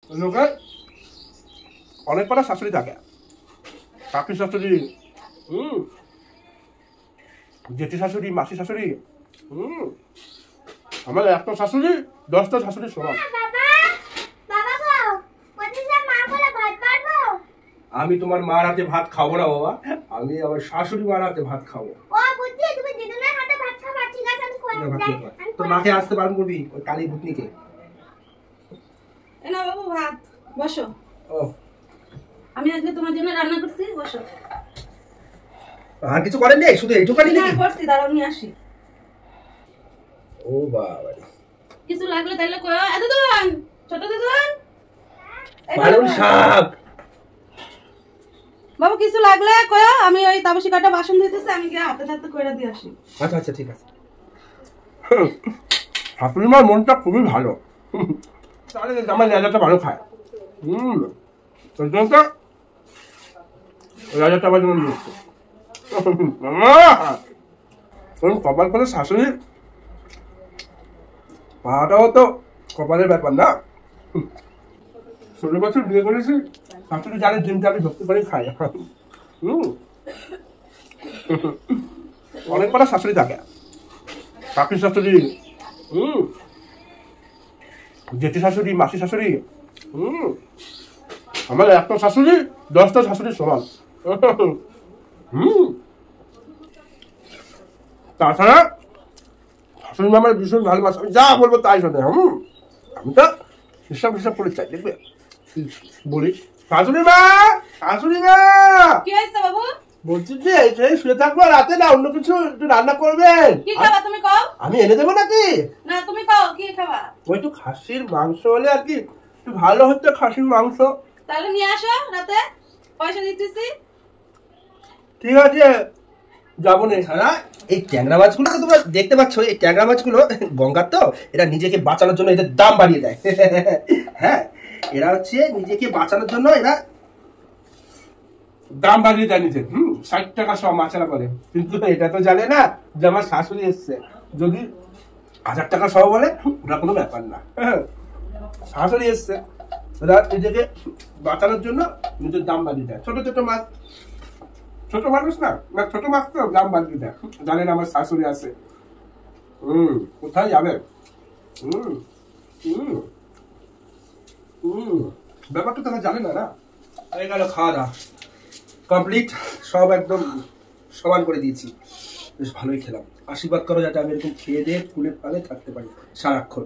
লোকে অনেক কটা শাশুড়ি থাকে, কাকি শাশুড়ি, জেঠি শাশুড়ি, মাসি শাশুড়ি। আমার একটা শাশুড়ি 10টা শাশুড়ি সমান। আমি তোমার মার হাতে ভাত খাবো না বাবা, আমি আমার শাশুড়ি মার হাতে ভাত খাবো। তোর মাকে আসতে পারবো করবি ওই কালী ভূতনিকে। না বাবু ভাত বসো। ও আমি আজকে তোমার জন্য রান্না করছি, বসো। আর কিছু করেন নেই, শুধু এইটুকানি নাকি? করছি, দাঁড়াও নিয়ে আসি। ও বাবা, কিছু লাগলে তাইলে কয়ো। এত দুন ছোট দুন পালং শাক। বাবু কিছু লাগলে কয়ো, আমি ওই তাবসি কাটা বাসন ধুইতেছি, আমি গিয়ে হাতে হাতে কইরা দিয়ে আসি। আচ্ছা আচ্ছা ঠিক আছে। শাশুড়ি মার মনটা খুবই ভালো, তাহলে আমার রাজাটা ভালো খায়। রাজাটা আমার জন্য নিচ্ছে কপাল করে শাশুড়ি পাওয়াটাও তো কপালের ব্যাপার না। 16 বছর বিয়ে করেছি, শাশুড়ি জানে ডিমটা আমি ধরতে পারি খাই। অনেক কটা শাশুড়ি থাকে, কাকি শাশুড়ি, জেঠি শাশুড়ি, মাসি শাশুড়ি। আমার একটা শাশুড়ি 10টা শাশুড়ি সমান। তাছাড়া শাশুড়ি মামার ভীষণ ভালোবাসা, আমি যা বলবো তাই শোনে। আমি তো হিসাব হিসাব করে চাই, দেখবে বলি শাশুড়ি মা, শাশুড়ি মা। কি হয়েছে বাবু? বলছি যে এই শুয়ে থাকবো, রাতে না অন্য কিছু একটু রান্না করবেন। কি খাবা তুমি কও? আমি এনে দেবো নাকি? না তুমি কও কি খাবা? ওই তো খাসির মাংস হলে আর কি একটু ভালো হতো, খাসির মাংস। তাহলে নিয়ে আসো, রাতে পয়সা দিতেছি। ঠিক আছে যাবো না। ছাড়া এই ট্যাংরা মাছগুলো তো তোমরা দেখতে পাচ্ছ, এই ট্যাংরা মাছগুলো গঙ্গার তো, এরা নিজেকে বাঁচানোর জন্য এদের দাম বাড়িয়ে দেয়। হ্যাঁ, এরা হচ্ছে নিজেকে বাঁচানোর জন্য এরা দাম বাড়িয়ে দেয় নিজের। 60 টাকা সব মাছেরা করে, কিন্তু এটা তো জানে না যে আমার শাশুড়ি এসছে। যদি 1000 টাকা সহ বলে ওটা কোনো ব্যাপার না, শাশুড়ি এসছে, ওরা নিজেকে বাঁচানোর জন্য নিজের দাম বাড়িয়ে দেয়। ছোট ছোট মাছ, ছোট মানুষ না, ছোট মাছ তো দাম বাড়িয়ে দেয়, জানেন আমার শাশুড়ি আছে। কোথায় যাবে? ব্যাপারটা তারা জানে না। হয়ে গেল খাওয়া দাওয়া কমপ্লিট, সব একদম সমান করে দিয়েছি, বেশ ভালোই খেলাম। আশীর্বাদ করো যাতে আমি এরকম খেয়ে দিয়ে ফুলে ফালে থাকতে পারি সারাক্ষণ।